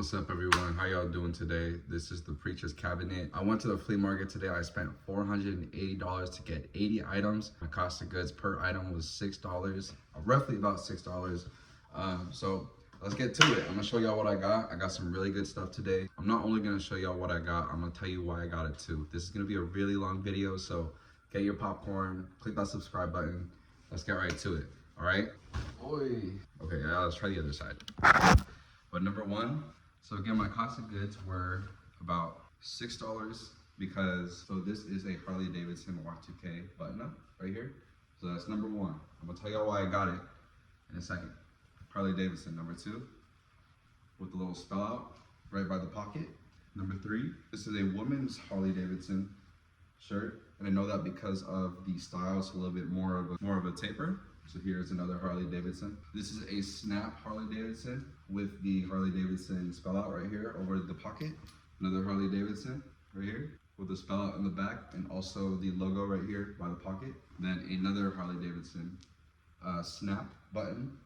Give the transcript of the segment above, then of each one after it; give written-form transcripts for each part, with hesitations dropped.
What's up, everyone? How y'all doing today? This is the Preacher's Cabinet. I went to the flea market today. I spent $480 to get 80 items. My cost of goods per item was $6, roughly about $6. So let's get to it. I'm gonna show y'all what I got. I got some really good stuff today. I'm not only gonna show y'all what I got, I'm gonna tell you why I got it too. This is gonna be a really long video, so get your popcorn, click that subscribe button. Let's get right to it, all right? Oy. Okay, let's try the other side. But number one, so again, my cost of goods were about $6 because, so this is a Harley Davidson Y2K button up right here. So that's number one. I'm gonna tell y'all why I got it in a second. Harley Davidson. Number two, with the little spell out right by the pocket. Number three, this is a woman's Harley Davidson shirt. And I know that because of the style, it's a little bit more of a taper. So here's another Harley Davidson. This is a snap Harley Davidson with the Harley Davidson spell out right here over the pocket. Another Harley Davidson right here with the spell out in the back and also the logo right here by the pocket. Then another Harley Davidson snap button.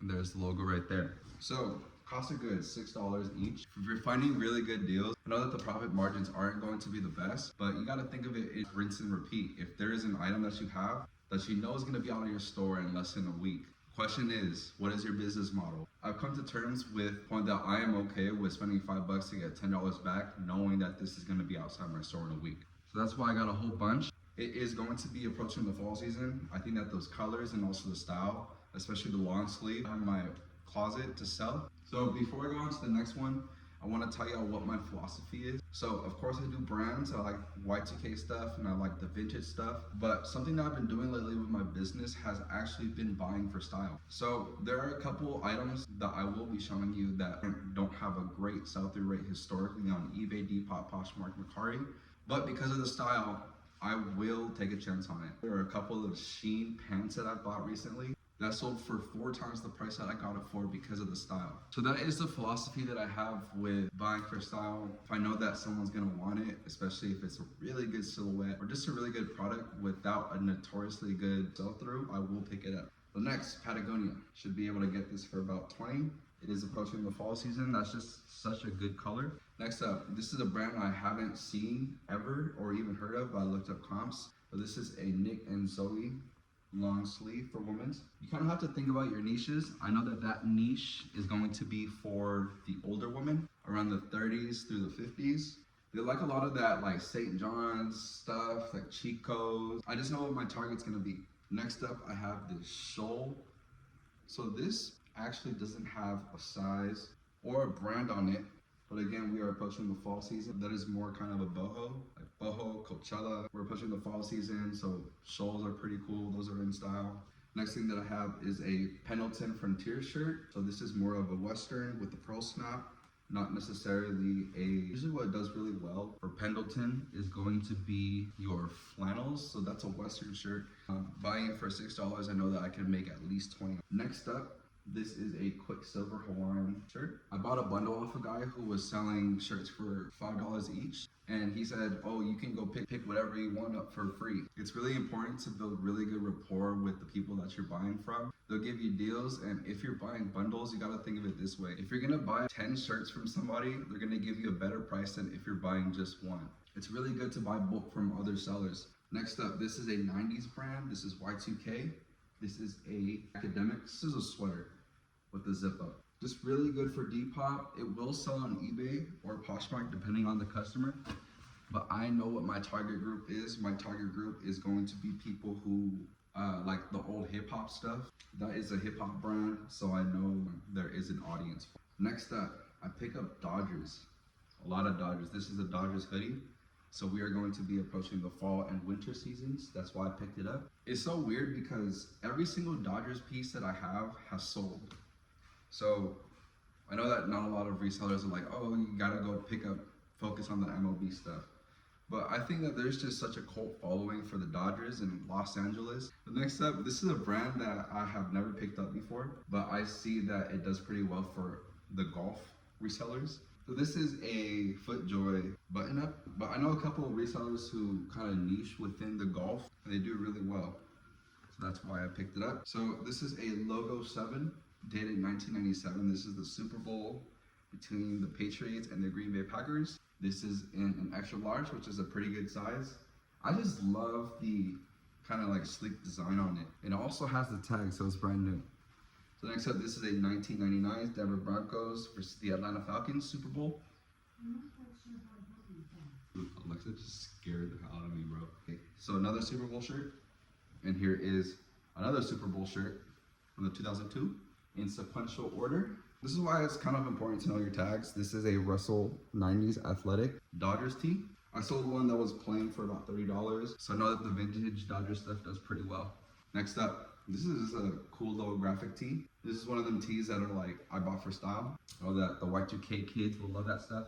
And there's the logo right there. So cost of goods, $6 each. If you're finding really good deals, I know that the profit margins aren't going to be the best, but you gotta think of it as rinse and repeat. If there is an item that you have that you know is gonna be out of your store in less than a week, question is, what is your business model? I've come to terms with the point that I am okay with spending $5 to get $10 back, knowing that this is gonna be outside my store in a week. So that's why I got a whole bunch. It is going to be approaching the fall season. I think that those colors and also the style, especially the long sleeve, in my closet to sell. So before I go on to the next one, I want to tell y'all what my philosophy is. So of course I do brands, I like Y2K stuff and I like the vintage stuff, but something that I've been doing lately with my business has actually been buying for style. So there are a couple items that I will be showing you that don't have a great sell-through rate historically on eBay, Depop, Poshmark, Mercari, but because of the style, I will take a chance on it. There are a couple of Sheen pants that I bought recently that sold for 4 times the price that I got it for because of the style. So that is the philosophy that I have with buying for style. If I know that someone's gonna want it, especially if it's a really good silhouette or just a really good product without a notoriously good sell-through, I will pick it up. The next, Patagonia. Should be able to get this for about 20. It is approaching the fall season. That's just such a good color. Next up, this is a brand I haven't seen ever or even heard of, but I looked up comps. But this is a Nick and Zoe long sleeve for women's. You kind of have to think about your niches. I know that that niche is going to be for the older women around the 30s through the 50s. They like a lot of that like St. John's stuff, like Chico's. I just know what my target's gonna be. Next up, I have this shoal. So this actually doesn't have a size or a brand on it. But again, we are approaching the fall season. That is more kind of a boho, like boho, Coachella. We're approaching the fall season, so shoals are pretty cool. Those are in style. Next thing that I have is a Pendleton Frontier shirt. So this is more of a Western with the pearl snap, not necessarily a, usually what it does really well for Pendleton is going to be your flannels. So that's a Western shirt. Buying it for $6, I know that I can make at least 20. Next up, this is a Quicksilver Hawaiian shirt. I bought a bundle off a guy who was selling shirts for $5 each. And he said, oh, you can go pick whatever you want up for free. It's really important to build really good rapport with the people that you're buying from. They'll give you deals, and if you're buying bundles, you gotta think of it this way. If you're gonna buy 10 shirts from somebody, they're gonna give you a better price than if you're buying just one. It's really good to buy bulk from other sellers. Next up, this is a 90s brand. This is Y2K. This is a academic. This is a sweater with the zip up. Just really good for Depop. It will sell on eBay or Poshmark depending on the customer. But I know what my target group is. My target group is going to be people who like the old hip hop stuff. That is a hip hop brand, so I know there is an audience. Next up, I pick up Dodgers. A lot of Dodgers. This is a Dodgers hoodie. So we are going to be approaching the fall and winter seasons. That's why I picked it up. It's so weird because every single Dodgers piece that I have has sold. So I know that not a lot of resellers are like, oh, you gotta go focus on the MLB stuff. But I think that there's just such a cult following for the Dodgers in Los Angeles. But next up, this is a brand that I have never picked up before, but I see that it does pretty well for the golf resellers. So this is a FootJoy button up, but I know a couple of resellers who kind of niche within the golf and they do really well. So that's why I picked it up. So this is a Logo 7, dated 1997. This is the Super Bowl between the Patriots and the Green Bay Packers. This is in an extra large, which is a pretty good size. I just love the kind of like sleek design on it. It also has the tag, so it's brand new. So next up, this is a 1999 Denver Broncos versus the Atlanta Falcons Super Bowl. Alexa just scared the hell out of me, bro. Okay, so another Super Bowl shirt. And here is another Super Bowl shirt from the 2002 in sequential order. This is why it's kind of important to know your tags. This is a Russell 90s Athletic Dodgers tee. I sold one that was plain for about $30, so I know that the vintage Dodgers stuff does pretty well. Next up, this is a cool little graphic tee. This is one of them tees that are like, I bought for style. Oh, that the Y2K kids will love that stuff.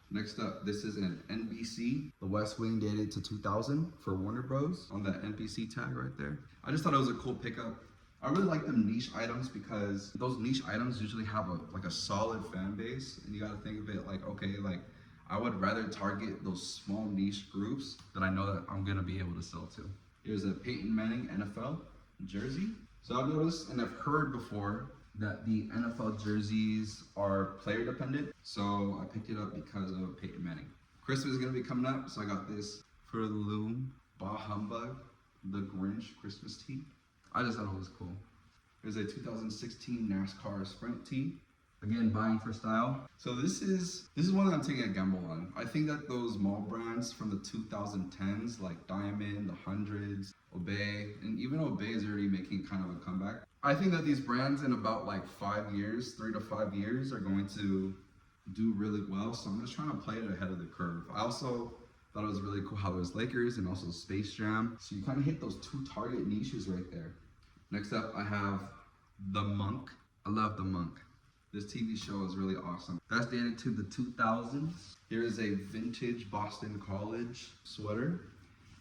Next up, this is an NBC, The West Wing dated to 2000 for Warner Bros. On that NBC tag right there. I just thought it was a cool pickup. I really like them niche items because those niche items usually have a solid fan base, and you gotta think of it like, okay, like I would rather target those small niche groups that I know that I'm gonna be able to sell to. Here's a Peyton Manning NFL jersey. So I've noticed and I've heard before that the NFL jerseys are player dependent. So I picked it up because of Peyton Manning. Christmas is gonna be coming up, so I got this for the Loom Bah Humbug, the Grinch Christmas tee. I just thought it was cool. There's a 2016 NASCAR Sprint tee. Again, buying for style. So this is one that I'm taking a gamble on. I think that those mall brands from the 2010s, like Diamond, the Hundreds, Obey, and even Obey is already making kind of a comeback. I think that these brands in about like 5 years, 3 to 5 years, are going to do really well. So I'm just trying to play it ahead of the curve. I also thought it was really cool how there's Lakers and also Space Jam. So you kind of hit those two target niches right there. Next up, I have The Monk. I love The Monk. This TV show is really awesome. That's dated to the 2000s. Here is a vintage Boston College sweater.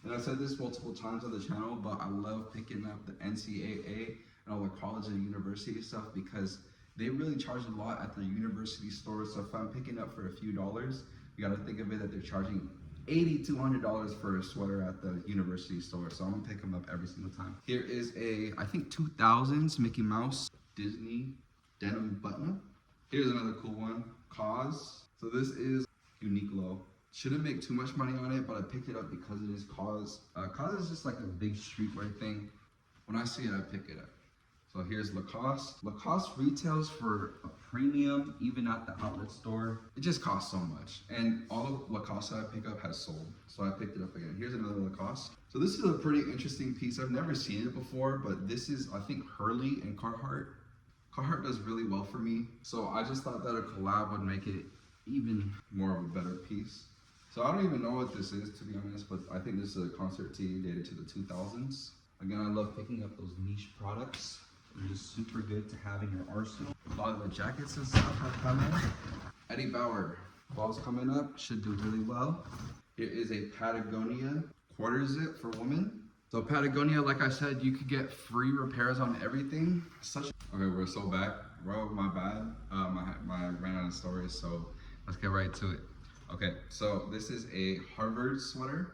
And I've said this multiple times on the channel, but I love picking up the NCAA and all the college and university stuff because they really charge a lot at the university stores. So if I'm picking up for a few dollars, you gotta think of it that they're charging $80 to $100 for a sweater at the university store. So I'm gonna pick them up every single time. Here is a, I think 2000s Mickey Mouse Disney denim button-up. Here's another cool one, Cause. So this is Uniqlo. Shouldn't make too much money on it, but I picked it up because it is Cause. Cause is just like a big streetwear thing. When I see it, I pick it up. So here's Lacoste. Lacoste retails for a premium, even at the outlet store. It just costs so much. And all the Lacoste that I pick up has sold. So I picked it up again. Here's another Lacoste. So this is a pretty interesting piece. I've never seen it before, but this is, I think, Hurley and Carhartt. Carhartt does really well for me. So I just thought that a collab would make it even more of a better piece. So I don't even know what this is, to be honest, but I think this is a concert tee dated to the 2000s. Again, I love picking up those niche products. They're just super good to have in your arsenal. A lot of the jackets and stuff have come in. Eddie Bauer, fall's coming up, should do really well. Here is a Patagonia quarter zip for women. So Patagonia, like I said, you could get free repairs on everything. Okay, we're so back. Bro, my bad. I ran out of stories, so let's get right to it. Okay, so this is a Harvard sweater.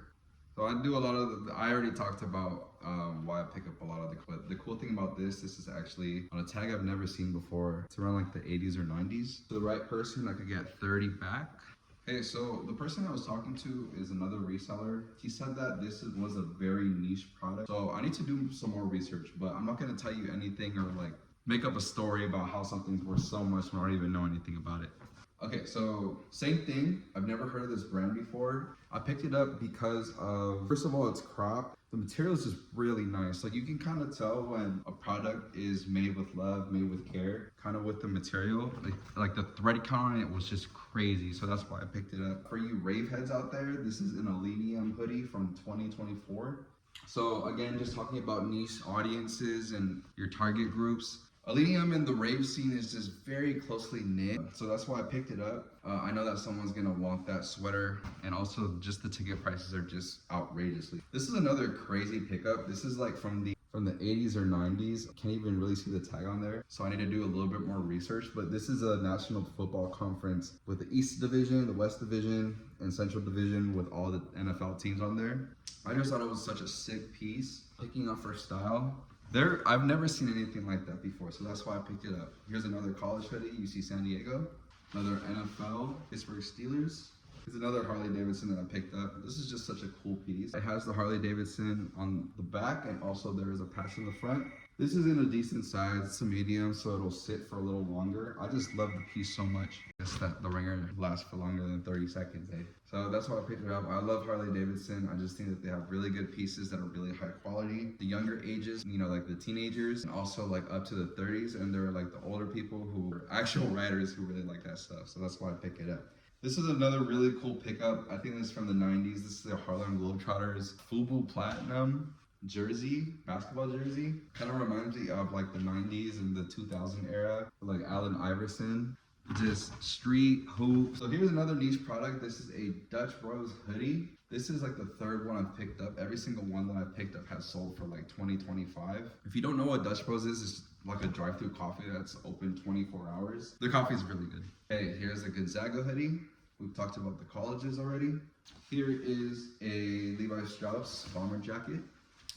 So I do a lot of I already talked about why I pick up a lot of the cool thing about this is actually on a tag I've never seen before. It's around like the 80s or 90s. For the right person, I could get 30 back. Hey, so the person I was talking to is another reseller. He said that this was a very niche product. So I need to do some more research, but I'm not gonna tell you anything or like make up a story about how something's worth so much when I don't even know anything about it. Okay, so same thing. I've never heard of this brand before. I picked it up because of, first of all, it's cropped. The material is just really nice. Like you can kind of tell when a product is made with love, made with care, kind of with the material. Like the thread count on it was just crazy. So that's why I picked it up. For you rave heads out there, this is an Alenium hoodie from 2024. So again, just talking about niche audiences and your target groups. Alenium in the rave scene is just very closely knit, so that's why I picked it up. I know that someone's gonna want that sweater, and also just the ticket prices are just outrageously. This is another crazy pickup. This is like from the 80s or 90s. I can't even really see the tag on there, so I need to do a little bit more research, but this is a National Football Conference with the East Division, the West Division, and Central Division with all the NFL teams on there. I just thought it was such a sick piece. Picking up for style. I've never seen anything like that before, so that's why I picked it up. Here's another college hoodie, UC San Diego. Another NFL, Pittsburgh Steelers. It's another Harley Davidson that I picked up. This is just such a cool piece. It has the Harley Davidson on the back, and also there is a patch in the front. This is in a decent size, it's a medium, so it'll sit for a little longer. I just love the piece so much. It's that the ringer lasts for longer than 30 seconds, eh? So that's why I picked it up. I love Harley Davidson. I just think that they have really good pieces that are really high quality. The younger ages, you know, like the teenagers, and also like up to the 30s, and there are like the older people who are actual riders who really like that stuff. So that's why I pick it up. This is another really cool pickup. I think this is from the 90s. This is the Harlem Globetrotters FUBU Platinum jersey, basketball jersey. Kind of reminds me of like the 90s and the 2000 era, like Allen Iverson. Just street hoop. So here's another niche product. This is a Dutch Bros hoodie. This is like the third one I've picked up. Every single one that I've picked up has sold for like 20, 25. If you don't know what Dutch Bros is, it's like a drive-through coffee that's open 24 hours. Their coffee is really good. Hey, here's a Gonzaga hoodie. We've talked about the colleges already. Here is a Levi Strauss bomber jacket.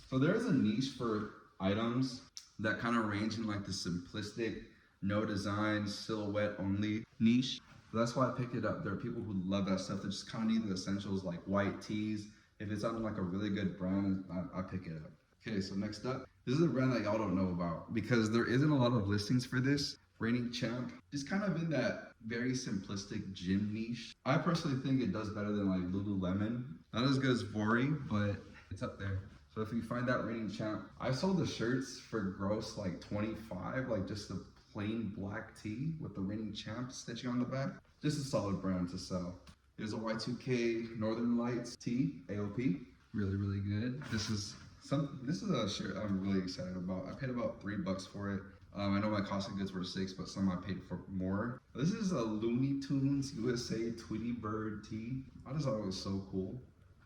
So there is a niche for items that kind of range in like the simplistic, no design, silhouette only niche. So that's why I picked it up. There are people who love that stuff. They just kind of need the essentials like white tees. If it's on like a really good brand, I pick it up. Okay, so next up, this is a brand that y'all don't know about because there isn't a lot of listings for this. Reigning Champ is kind of in that very simplistic gym niche. I personally think it does better than like Lululemon. Not as good as Vori, but it's up there. So if you find that Reigning Champ, I sold the shirts for gross like 25, like just the plain black tee with the Reigning Champ stitching on the back. Just a solid brand to sell. There's a Y2K Northern Lights tee, AOP. Really, really good. This is a shirt I'm really excited about. I paid about $3 for it. I know my cost of goods were $6, but some I paid for more. This is a Looney Tunes USA Tweety Bird tee. I just thought it was so cool.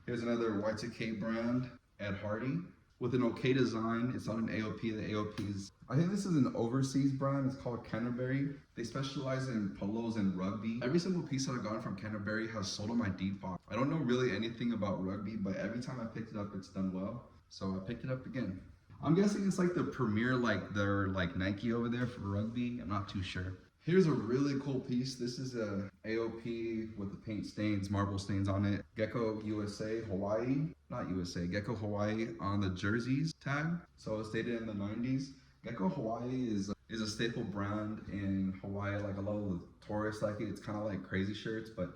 Here's another Y2K brand, Ed Hardy, with an okay design. It's on an AOP. The AOP is, I think this is an overseas brand. It's called Canterbury. They specialize in polos and rugby. Every single piece that I've gotten from Canterbury has sold on my Depop. I don't know really anything about rugby, but every time I picked it up, it's done well. So I picked it up again. I'm guessing it's like the premier, like their like Nike over there for rugby. I'm not too sure. Here's a really cool piece. This is a AOP with the paint stains, marble stains on it. Gecko USA Hawaii, not USA, Gecko Hawaii on the jerseys tag. So it's dated in the 90s. Gecko Hawaii is a staple brand in Hawaii. Like a lot of the tourists like it. It's kind of like crazy shirts, but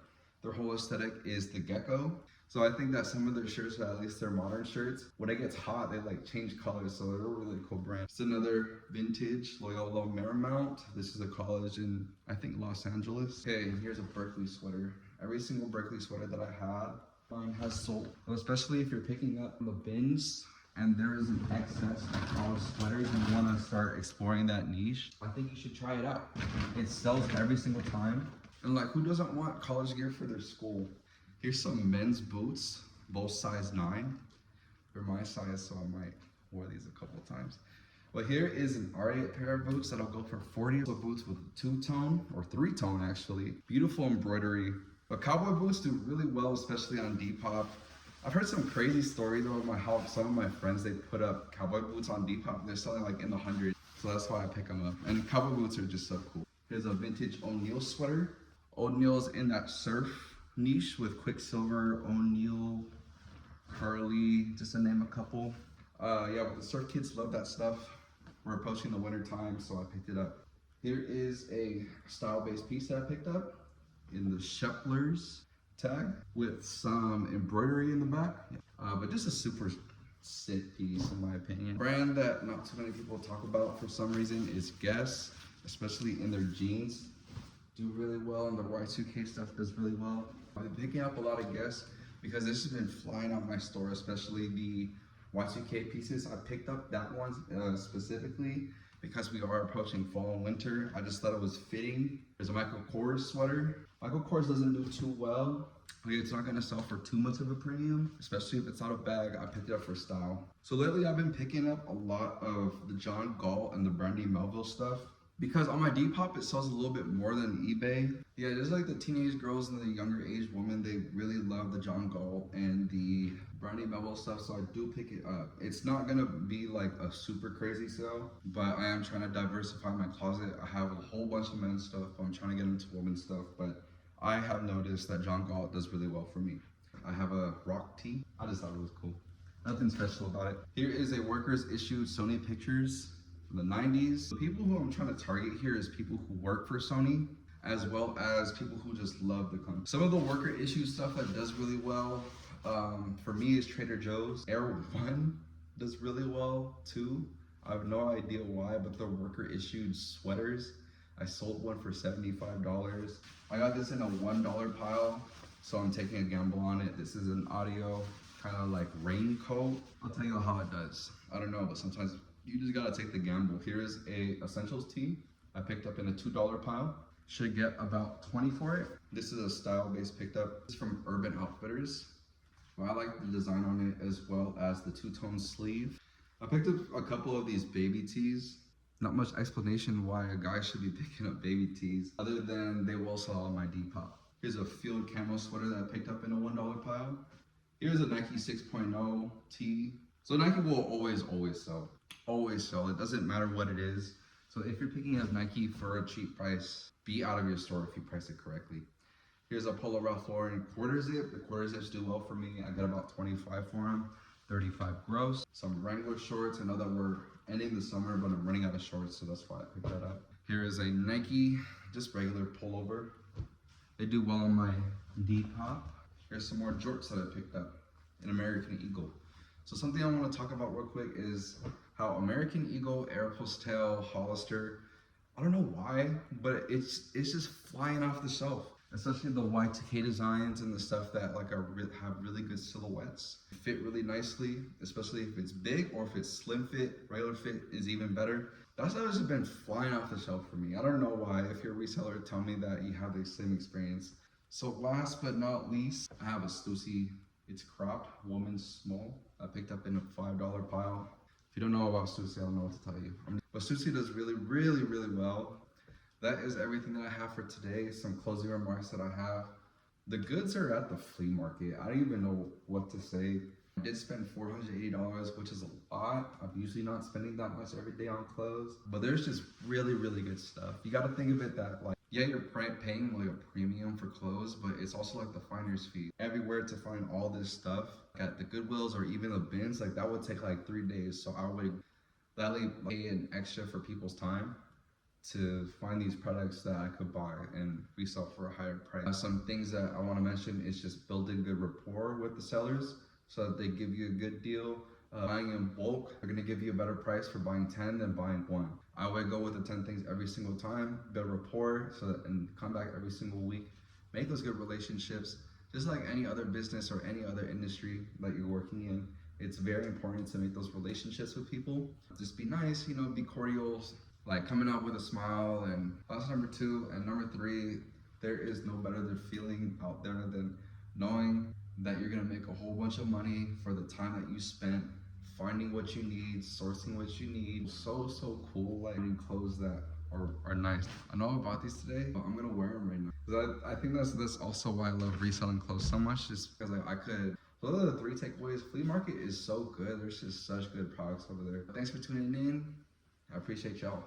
their whole aesthetic is the gecko. So I think that some of their shirts, or at least their modern shirts, when it gets hot, they like change colors. So they're a really cool brand. It's another vintage Loyola Marymount. This is a college in, I think, Los Angeles. Okay, and here's a Berkeley sweater. Every single Berkeley sweater that I had, mine has sold. So especially if you're picking up the bins and there is an excess of college sweaters and you want to start exploring that niche, I think you should try it out. It sells every single time. And like, who doesn't want college gear for their school? Here's some men's boots, both size 9. They're my size, so I might wear these a couple of times. But here is an R8 pair of boots that'll go for 40. So boots with 2-tone, or 3-tone actually. Beautiful embroidery. But cowboy boots do really well, especially on Depop. I've heard some crazy stories about how some of my friends, they put up cowboy boots on Depop. They're selling like in the hundreds. So that's why I pick them up. And cowboy boots are just so cool. Here's a vintage O'Neill sweater. O'Neill's in that surf niche with Quicksilver, O'Neill, Curly, just to name a couple. Yeah, but the surf kids love that stuff. We're approaching the winter time, so I picked it up. Here is a style-based piece that I picked up in the Sheplers tag with some embroidery in the back. But just a super sick piece in my opinion. Brand that not too many people talk about for some reason is Guess, especially in their jeans. Do really well, and the Y2K stuff does really well. I've been picking up a lot of Guess because this has been flying out my store, especially the Y2K pieces. I picked up that one specifically because we are approaching fall and winter. I just thought it was fitting. There's a Michael Kors sweater. Michael Kors doesn't do too well. Okay, it's not gonna sell for too much of a premium, especially if it's out of bag. I picked it up for style. So lately I've been picking up a lot of the John Galt and the Brandy Melville stuff. because on my Depop it sells a little bit more than eBay. Yeah, just like the teenage girls and the younger age women, they really love the John Galt and the Brandy Melville stuff, so I do pick it up. It's not gonna be like a super crazy sale, but I am trying to diversify my closet. I have a whole bunch of men's stuff, but I'm trying to get into women's stuff, but I have noticed that John Galt does really well for me. I have a rock tee. I just thought it was cool. Nothing special about it. Here is a workers issued Sony Pictures from the 90s. The people who I'm trying to target here is people who work for Sony, as well as people who just love the company. Some of the worker issued stuff that does really well, for me, is Trader Joe's. Air One does really well too. I have no idea why, but the worker issued sweaters, I sold one for $75. I got this in a $1 pile, so I'm taking a gamble on it. This is an audio kind of like raincoat. I'll tell you how it does. I don't know, but sometimes you just gotta take the gamble. Here is a essentials tee I picked up in a $2 pile. Should get about 20 for it. This is a style-based picked up. It's from Urban Outfitters. I like the design on it, as well as the two-tone sleeve. I picked up a couple of these baby tees. Not much explanation why a guy should be picking up baby tees, other than they will sell on my Depop. Here's a field camo sweater that I picked up in a $1 pile. Here's a Nike 6.0 tee. So Nike will always sell. Always sell. It doesn't matter what it is. So if you're picking up Nike for a cheap price, be out of your store if you price it correctly. Here's a Polo Ralph Lauren quarter zip. The quarter zips do well for me. I got about 25 for them, 35 gross. Some Wrangler shorts. I know that we're ending the summer, but I'm running out of shorts, so that's why I picked that up. Here is a Nike, just regular pullover. They do well on my Depop. Here's some more jorts that I picked up, an American Eagle. So something I want to talk about real quick is how American Eagle, Aeropostale, Hollister, I don't know why, but it's just flying off the shelf. Especially the Y2K designs and the stuff that like have really good silhouettes. Fit really nicely, especially if it's big, or if it's slim fit. Regular fit is even better. That's always been flying off the shelf for me. I don't know why. If you're a reseller, tell me that you have the same experience. So last but not least, I have a Stussy. It's cropped, woman's small. I picked up in a $5 pile. If you don't know about Stussy, I don't know what to tell you. But Stussy does really well. That is everything that I have for today. Some closing remarks that I have. The goods are at the flea market. I don't even know what to say. I did spend $480, which is a lot. I'm usually not spending that much every day on clothes, but there's just really good stuff. You got to think of it that like, yeah, you're paying like a premium for clothes, but it's also like the finder's fee. Everywhere to find all this stuff at the Goodwills or even the bins, like that would take like 3 days. So I would gladly pay an extra for people's time to find these products that I could buy and resell for a higher price. Some things that I want to mention is just building good rapport with the sellers so that they give you a good deal. Buying in bulk, they're gonna give you a better price for buying 10 than buying one. I would go with the 10 things every single time, build rapport, and come back every single week. Make those good relationships. Just like any other business or any other industry that you're working in, it's very important to make those relationships with people. Just be nice, be cordial, like coming out with a smile. And that's number 2. And number 3, there is no better feeling out there than knowing that you're gonna make a whole bunch of money for the time that you spent finding what you need, sourcing what you need. So cool, like clothes that are nice. I know I bought these today, but I'm gonna wear them right now. I think that's also why I love reselling clothes so much, just because I could. Those are the 3 takeaways. Flea market is so good. There's just such good products over there. Thanks for tuning in. I appreciate y'all.